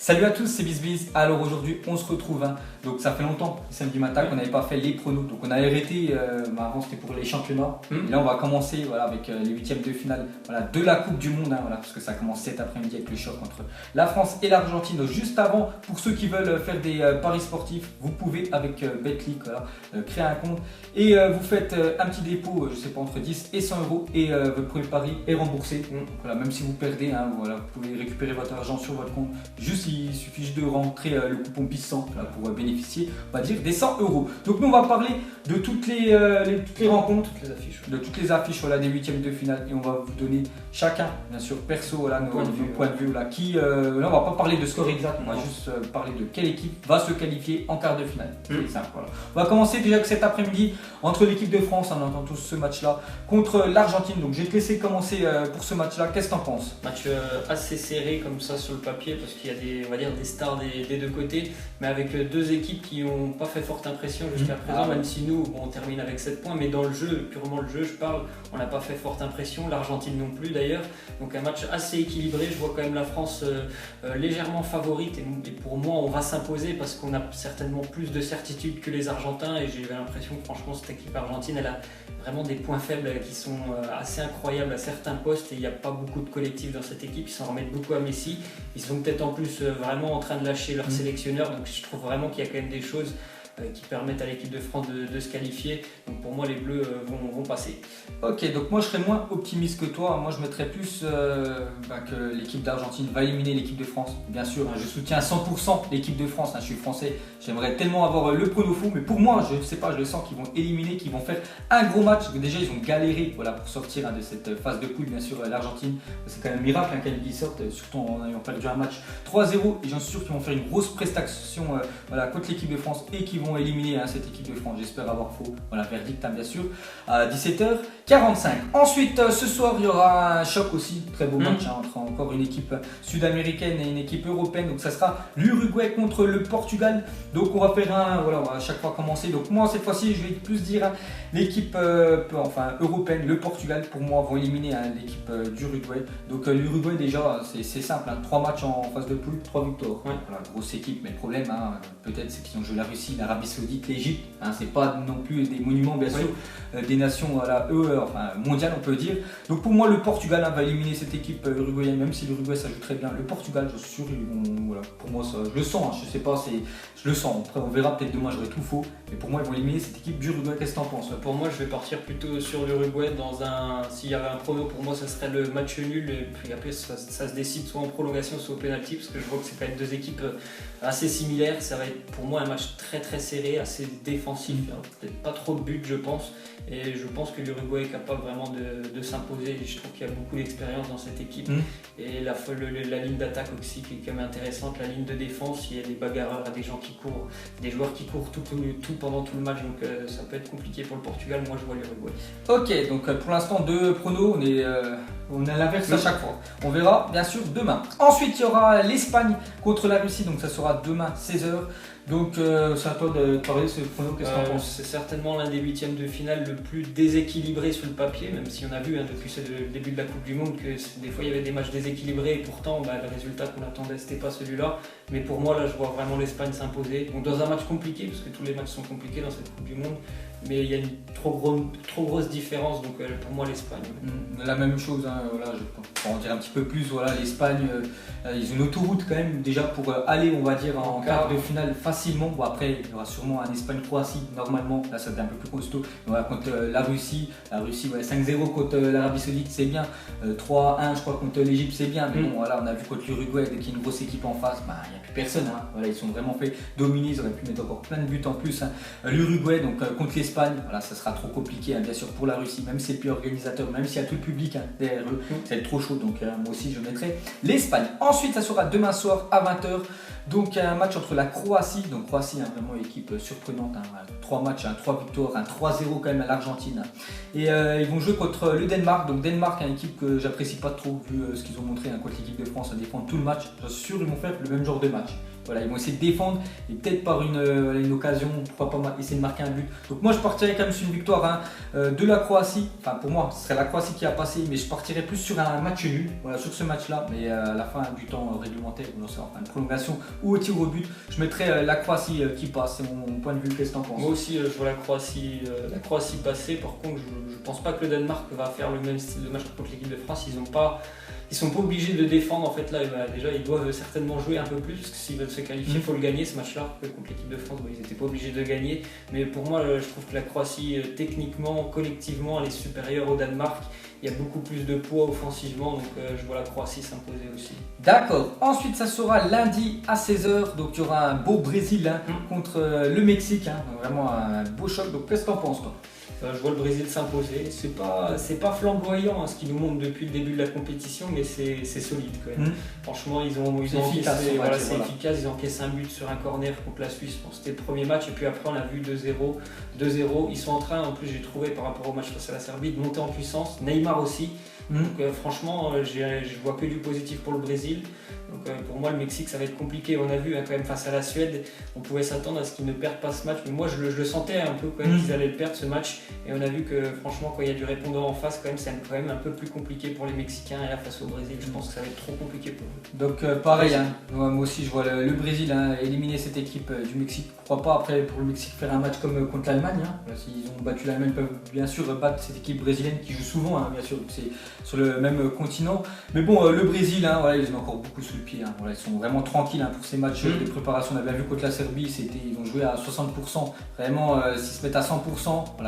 Salut à tous, c'est BizBiz. Alors aujourd'hui, on se retrouve. Donc ça fait longtemps, samedi matin, qu'on n'avait pas fait les pronos. Donc on a arrêté, avant c'était pour les championnats. Et là, on va commencer avec les huitièmes de finale de la Coupe du Monde. Parce que ça commence cet après-midi avec le choc entre la France et l'Argentine. Donc juste avant, pour ceux qui veulent faire des paris sportifs, vous pouvez avec Betclic créer un compte. Et vous faites un petit dépôt, je sais pas, entre 10 et 100 euros. Et votre premier pari est remboursé. Donc, même si vous perdez, vous pouvez récupérer votre argent sur votre compte. Juste, il suffit juste de rentrer le coupon BIZ100 pour bénéficier, on va dire, des 100 euros. Donc nous, on va parler de toutes les rencontres, de toutes les affiches des huitièmes de finale. Et on va vous donner chacun, bien sûr, perso, nos points de vue. Là, on va pas parler de score exact, on va juste parler de quelle équipe va se qualifier en quart de finale. C'est simple, On va commencer déjà que cet après-midi entre l'équipe de France, on entend tous ce match-là, contre l'Argentine. Donc je vais te laisser commencer pour ce match-là. Qu'est-ce que tu en penses? Match assez serré comme ça sur le papier parce qu'il y a des stars des deux côtés, mais avec deux équipes qui n'ont pas fait forte impression jusqu'à présent, même si nous, on termine avec 7 points, mais dans le jeu, purement le jeu, je parle, on n'a pas fait forte impression, l'Argentine non plus d'ailleurs. Donc un match assez équilibré, je vois quand même la France légèrement favorite et pour moi on va s'imposer parce qu'on a certainement plus de certitude que les Argentins et j'ai l'impression que franchement cette équipe argentine elle a vraiment des points faibles qui sont assez incroyables à certains postes et il n'y a pas beaucoup de collectifs dans cette équipe, ils s'en remettent beaucoup à Messi, ils sont peut-être en plus vraiment en train de lâcher leur sélectionneur, donc je trouve vraiment qu'il y a quand même des choses qui permettent à l'équipe de France de se qualifier. Donc pour moi les Bleus vont passer. Ok, donc moi je serais moins optimiste que toi. Moi je mettrais plus que l'équipe d'Argentine va éliminer l'équipe de France. Bien sûr, je soutiens à 100% l'équipe de France. Je suis français, j'aimerais tellement avoir le prono fou, mais pour moi je ne sais pas, je le sens qu'ils vont éliminer, qu'ils vont faire un gros match. Déjà ils ont galéré pour sortir de cette phase de poule. Bien sûr l'Argentine, c'est quand même un miracle qu'ils sortent, surtout en ayant perdu un match 3-0. Et j'en suis sûr qu'ils vont faire une grosse prestation contre l'équipe de France et qu'ils vont éliminer cette équipe de France. J'espère avoir faux. Verdict bien sûr à 17h45. Ensuite ce soir il y aura un choc aussi, très beau match entre encore une équipe sud-américaine et une équipe européenne. Donc ça sera l'Uruguay contre le Portugal. Donc on va faire on va à chaque fois commencer. Donc moi cette fois-ci je vais plus dire l'équipe européenne, le Portugal pour moi vont éliminer l'équipe d'Uruguay. Donc l'Uruguay déjà c'est simple, 3 matchs en phase de poule, 3 victoires. Grosse équipe, mais le problème peut-être c'est qu'ils ont joué la Russie, l'Arabie Saoudite, l'Égypte. C'est pas non plus des monuments bien sûr, des nations mondiales on peut dire. Donc pour moi le Portugal va éliminer cette équipe uruguayenne, même si l'Uruguay ça joue très bien. Le Portugal je suis sûr pour moi ça, je le sens, je sais pas, je le sens. Après on verra, peut-être demain j'aurai tout faux, mais pour moi ils vont éliminer cette équipe d'Uruguay. Qu'est-ce que t'en penses? Pour moi je vais partir plutôt sur l'Uruguay s'il y avait un prono pour moi ça serait le match nul et puis après ça se décide soit en prolongation soit au pénalty parce que je vois que c'est quand même deux équipes assez similaires. Ça va être pour moi un match très très serré, assez défensif, peut-être pas trop de buts je pense, et je pense que l'Uruguay est capable vraiment de s'imposer. Je trouve qu'il y a beaucoup d'expérience dans cette équipe et la ligne d'attaque aussi qui est quand même intéressante, la ligne de défense, il y a des bagarreurs, des gens qui courent, des joueurs qui courent tout pendant tout le match, donc ça peut être compliqué pour le Portugal. Moi je vois l'Uruguay. Ok, donc pour l'instant deux pronos, on est à l'inverse à chaque fois. On verra bien sûr demain. Ensuite il y aura l'Espagne contre la Russie, donc ça sera demain 16h. Donc c'est à toi de parler de ce prono, qu'est-ce que tu en penses? C'est certainement l'un des huitièmes de finale le plus déséquilibré sur le papier, même si on a vu depuis le début de la Coupe du Monde que des fois il y avait des matchs déséquilibrés et pourtant le résultat qu'on attendait c'était pas celui-là. Mais pour moi là je vois vraiment l'Espagne s'imposer. Donc dans un match compliqué, parce que tous les matchs sont compliqués dans cette Coupe du Monde, mais il y a une trop grosse différence, donc pour moi l'Espagne. La même chose, je peux en dire un petit peu plus. L'Espagne, ils ont une autoroute quand même déjà pour aller, on va dire, en quart de finale facilement. Bon, après il y aura sûrement un Espagne-Croatie normalement, là ça devient un peu plus costaud. Contre la Russie 5-0 contre l'Arabie Saoudite c'est bien, 3-1 je crois contre l'Égypte c'est bien, mais bon on a vu contre l'Uruguay, dès qu'il y a une grosse équipe en face, il n'y a plus personne. Ils sont vraiment fait dominer, ils auraient pu mettre encore plein de buts en plus. L'Uruguay donc contre l'Espagne, ça sera trop compliqué bien sûr pour la Russie, même si c'est le plus organisateur, même s'il y a tout le public derrière eux, ça va être trop chaud, donc moi aussi je mettrai l'Espagne. Ensuite ça sera demain soir à 20h, donc un match entre la Croatie, donc Croatie vraiment une équipe surprenante, 3 matchs, 3 victoires, 3-0 quand même à l'Argentine, et ils vont jouer contre le Danemark. Donc Danemark, une équipe que j'apprécie pas trop vu ce qu'ils ont montré contre l'équipe de France à défendre tout le match. Je suis sûr qu'ils vont faire le même genre de match, Voilà, ils vont essayer de défendre et peut-être par une occasion, pourquoi pas essayer de marquer un but. Donc moi je partirais quand même sur une victoire de la Croatie. Enfin pour moi ce serait la Croatie qui a passé, mais je partirais plus sur un match nul, voilà, sur ce match-là. Mais à la fin du temps réglementaire, enfin, une prolongation ou au tir au but, je mettrais la Croatie qui passe. C'est mon point de vue. Qu'est-ce que t'en penses? Moi aussi je vois la Croatie passer. Par contre je pense pas que le Danemark va faire le même style de match contre l'équipe de France. Ils sont pas obligés de défendre en fait là. Déjà ils doivent certainement jouer un peu plus parce que s'ils veulent se qualifier, il faut le gagner ce match-là. Contre l'équipe de France, ils n'étaient pas obligés de gagner. Mais pour moi, je trouve que la Croatie, techniquement, collectivement, elle est supérieure au Danemark. Il y a beaucoup plus de poids offensivement, donc je vois la Croatie s'imposer aussi. D'accord. Ensuite, ça sera lundi à 16h. Donc, il y aura un beau Brésil contre le Mexique. Donc, vraiment un beau choc. Donc, qu'est-ce que tu en penses, toi? Je vois le Brésil s'imposer. C'est pas flamboyant ce qu'ils nous montrent depuis le début de la compétition, mais c'est solide quand même. Franchement, ils ont encaissé, c'est efficace. Ils ont encaissé un but sur un corner contre la Suisse. Bon, c'était le premier match, et puis après on a vu 2-0. Ils sont en train, en plus j'ai trouvé par rapport au match face à la Serbie, de monter en puissance. Neymar aussi. Donc franchement, je vois que du positif pour le Brésil. Donc pour moi, le Mexique, ça va être compliqué. On a vu quand même face à la Suède, on pouvait s'attendre à ce qu'ils ne perdent pas ce match. Mais moi, je le sentais un peu quand même qu'ils allaient le perdre ce match. Et on a vu que franchement, quand il y a du répondant en face, c'est quand même un peu plus compliqué pour les Mexicains. Et là, face au Brésil, je pense que ça va être trop compliqué pour eux. Donc pareil, moi aussi, je vois le Brésil éliminer cette équipe du Mexique. Pourquoi pas après pour le Mexique faire un match comme contre l'Allemagne. S'ils ont battu l'Allemagne, ils peuvent bien sûr battre cette équipe brésilienne qui joue souvent, bien sûr. C'est sur le même continent. Mais bon, le Brésil, ils ont encore beaucoup sous le pied. Ils sont vraiment tranquilles pour ces matchs de préparation. On a bien vu contre la Serbie, ils ont joué à 60%. Vraiment, s'ils se mettent à 100%,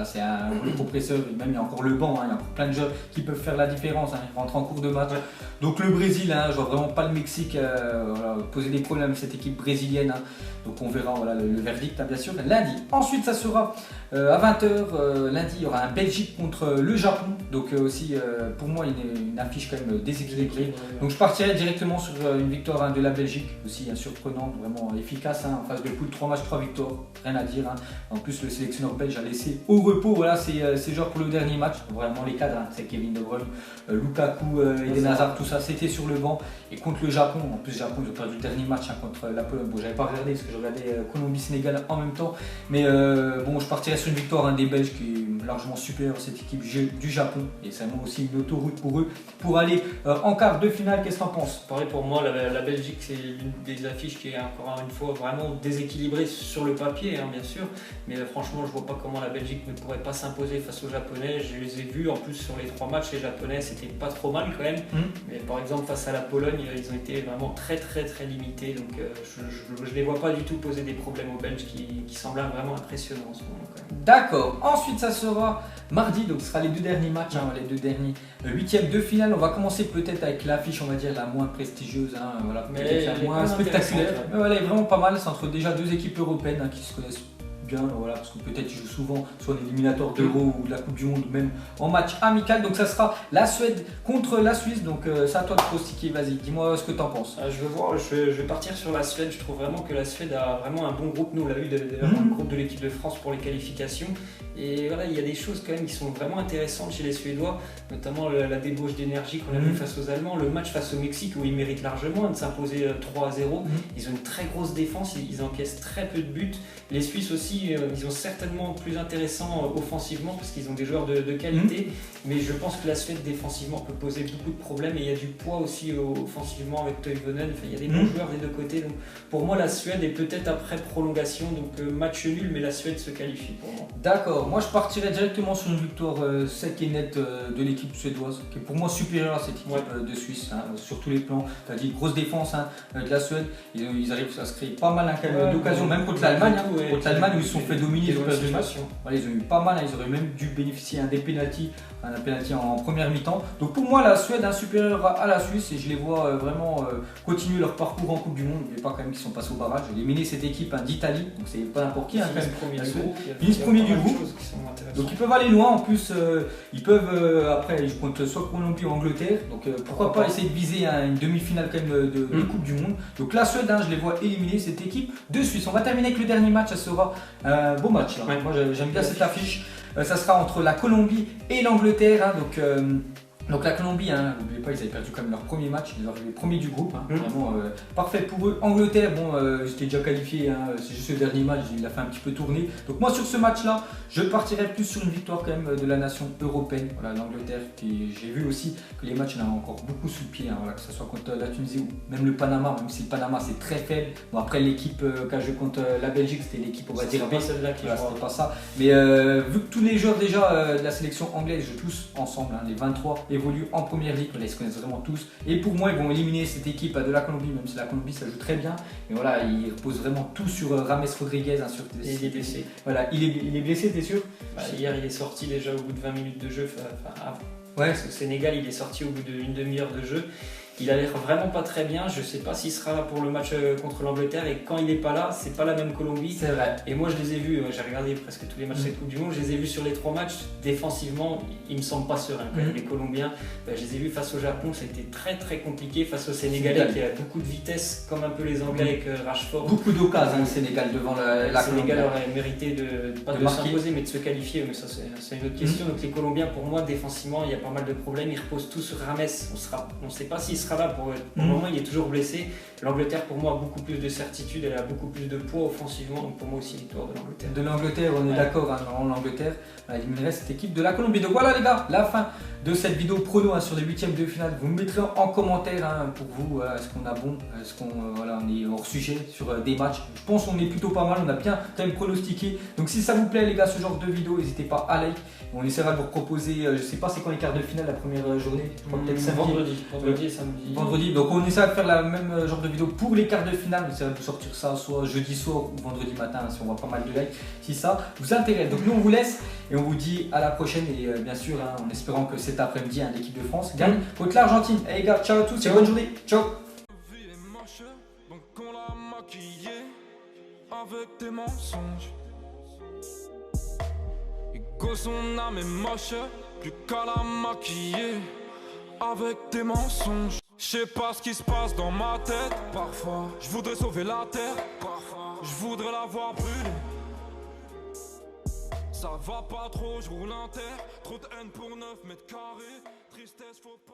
c'est un compresseur. Et même il y a encore le banc, il y a encore plein de joueurs qui peuvent faire la différence. Ils rentrent en cours de match. Donc le Brésil, je vois vraiment pas le Mexique poser des problèmes avec cette équipe brésilienne. Donc on verra le verdict bien sûr lundi. Ensuite ça sera à 20h lundi, il y aura un Belgique contre le Japon. Donc aussi pour moi une affiche quand même déséquilibrée. Donc je partirai directement sur une victoire de la Belgique, aussi surprenante, vraiment efficace. En phase de poule, 3 matchs, 3 victoires, rien à dire. En plus le sélectionneur belge a laissé au repos ces joueurs pour le dernier match. Vraiment les cadres, c'est Kevin De Bruyne, Lukaku, Eden Hazard, tout ça c'était sur le banc. Et contre le Japon, en plus le Japon ils ont perdu le dernier match contre la Pologne. Bon, j'avais pas regardé parce que je regardais Colombie-Sénégal en même temps. Mais je partirais sur une victoire des Belges qui est largement supérieure à cette équipe du Japon. Et c'est vraiment aussi une autoroute pour eux pour aller en quart de finale. Qu'est-ce que tu en penses? Pareil pour moi, la Belgique c'est l'une des affiches qui est encore une fois vraiment déséquilibrée sur le papier, bien sûr. Mais franchement, je vois pas comment la Belgique ne pourrait pas s'imposer face aux Japonais. Je les ai vus en plus sur les 3 matchs, les Japonais c'était pas trop mal quand même. Mais par exemple face à la Pologne, ils ont été vraiment très limités. Donc je les vois pas du tout poser des problèmes aux Belges qui semblent vraiment impressionnants en ce moment. D'accord. Ensuite, ça sera mardi, donc ce sera les 2 derniers matchs, les 2 derniers 8e de finale. On va commencer peut-être avec l'affiche, on va dire la moins prestigieuse, peut-être la moins spectaculaire. Mais elle est vraiment pas mal. C'est entre déjà 2 équipes européennes qui se connaissent bien, parce que peut-être ils jouent souvent soit en éliminatoire d'Euro ou de la Coupe du Monde, ou même en match amical. Donc ça sera la Suède contre la Suisse. Donc c'est à toi de pronostiquer. Vas-y, dis-moi ce que tu en penses. Je vais partir sur la Suède. Je trouve vraiment que la Suède a vraiment un bon groupe. Nous on l'a eu d'ailleurs dans le groupe de l'équipe de France pour les qualifications. Et il y a des choses quand même qui sont vraiment intéressantes chez les Suédois, notamment la débauche d'énergie qu'on a vu face aux Allemands, le match face au Mexique où ils méritent largement de s'imposer 3-0. Ils ont une très grosse défense, ils encaissent très peu de buts. Les Suisses aussi, ils sont certainement plus intéressants offensivement parce qu'ils ont des joueurs de qualité, mais je pense que la Suède défensivement peut poser beaucoup de problèmes et il y a du poids aussi offensivement avec Toivonen. Il y a des bons joueurs des 2 côtés. Donc pour moi la Suède est peut-être après prolongation, donc match nul, mais la Suède se qualifie pour moi. D'accord, moi je partirais directement sur une victoire sec et nette de l'équipe suédoise, qui est pour moi supérieure à cette équipe de Suisse, sur tous les plans. Tu as dit grosse défense de la Suède, ils arrivent à se créer pas mal d'occasions, même contre l'Allemagne, contre l'Allemagne où ils se sont fait dominer, ils ont perdu le match. Ils ont eu pas mal, ils auraient même dû bénéficier des pénaltys, un pénalty en première mi-temps. Donc pour moi la Suède est supérieure à la Suisse et je les vois vraiment continuer leur parcours en Coupe du Monde. N'oubliez pas quand même qu'ils sont passés au barrage, éliminer cette équipe d'Italie, donc c'est pas n'importe qui. Ils sont premiers du groupe. Donc ils peuvent aller loin, en plus ils peuvent après ils comptent soit Colombie ou Angleterre, donc pourquoi pas essayer de viser une demi-finale quand même de Coupe du Monde. Donc la Suède, je les vois éliminer cette équipe de Suisse. On va terminer avec le dernier match, ça sera un beau match là. Moi j'aime bien cette affiche. Ça sera entre la Colombie et l'Angleterre, donc Donc la Colombie, hein, n'oubliez pas, ils avaient perdu quand même leur premier match, ils sont arrivés premiers du groupe, hein, vraiment parfait pour eux. Angleterre, bon, j'étais déjà qualifié, hein, c'est juste le dernier match, il a fait un petit peu tourner. Donc moi sur ce match-là, je partirais plus sur une victoire quand même de la nation européenne. Voilà, l'Angleterre, j'ai vu aussi que les matchs, il y en a encore beaucoup sous le pied, hein, voilà, que ce soit contre la Tunisie ou même le Panama, même si le Panama c'est très faible. Bon après l'équipe qu'a joué contre la Belgique, c'était l'équipe, on va dire, pas celle-là qui c'était pas ça. Mais vu que tous les joueurs déjà de la sélection anglaise jouent tous ensemble, hein, les 23 évoluent en première ligue, voilà, ils se connaissent vraiment tous. Et pour moi, ils vont éliminer cette équipe de la Colombie, même si la Colombie ça joue très bien. Mais voilà, ils reposent vraiment tout sur Rames Rodriguez. Hein, et il est blessé. Voilà, il est blessé, t'es sûr? Hier, il est sorti déjà au bout de 20 minutes de jeu. Ouais. Au Sénégal, il est sorti au bout d'une demi-heure de jeu. Il a l'air vraiment pas très bien. Je sais pas s'il sera là pour le match contre l'Angleterre. Et quand il n'est pas là, c'est pas la même Colombie. C'est vrai. Et moi, je les ai vus. J'ai regardé presque tous les matchs de cette Coupe du Monde. Je les ai vus sur les 3 matchs. Défensivement, ils me semblent pas sereins. Quand même, les Colombiens, je les ai vus face au Japon. Ça a été très très compliqué face au Sénégalais qui a beaucoup de vitesse, comme un peu les Anglais avec Rashford. Beaucoup d'occasions le Sénégal devant la le Sénégal Colombie. aurait mérité pas de s'imposer, mais de se qualifier. Mais ça, c'est une autre question. Donc les Colombiens, pour moi, défensivement, il y a pas mal de problèmes. Ils reposent tous sur Rames. On ne sait pas s'il sera là pour le moment, il est toujours blessé. L'Angleterre, pour moi, a beaucoup plus de certitude, elle a beaucoup plus de poids offensivement. Donc pour moi aussi, victoire de l'Angleterre. De l'Angleterre, on est d'accord, hein, l'Angleterre éliminerait cette équipe de la Colombie. Donc voilà les gars, la fin de cette vidéo prono, hein, sur les huitièmes de finale. Vous me mettrez en commentaire, hein, pour vous, est-ce qu'on a bon, est-ce qu'on on est hors sujet sur des matchs. Je pense qu'on est plutôt pas mal, on a bien quand même pronostiqué. Donc si ça vous plaît les gars, ce genre de vidéo, n'hésitez pas à like. On essaiera de vous proposer, je sais pas c'est quand les quarts de finale, la première journée, je crois peut-être vendredi et samedi. Vendredi, donc on essaiera de faire la même genre de vidéo pour les quarts de finale. On essaiera de sortir ça soit jeudi soir ou vendredi matin, si on voit pas mal de likes, si ça vous intéresse. Donc nous on vous laisse et on vous dit à la prochaine et bien sûr, hein, en espérant que cet après-midi, hein, l'équipe de France gagne contre l'Argentine. Et les gars, ciao à tous et bonne journée. Ciao. Avec tes mensonges, Ego son âme est moche, plus qu'à la maquiller. Avec tes mensonges, je sais pas ce qui se passe dans ma tête. Parfois, je voudrais sauver la terre. Parfois, je voudrais la voir brûler. Ça va pas trop, je roule un terre. Trop de haine pour 9 mètres carrés. Tristesse, faut pas.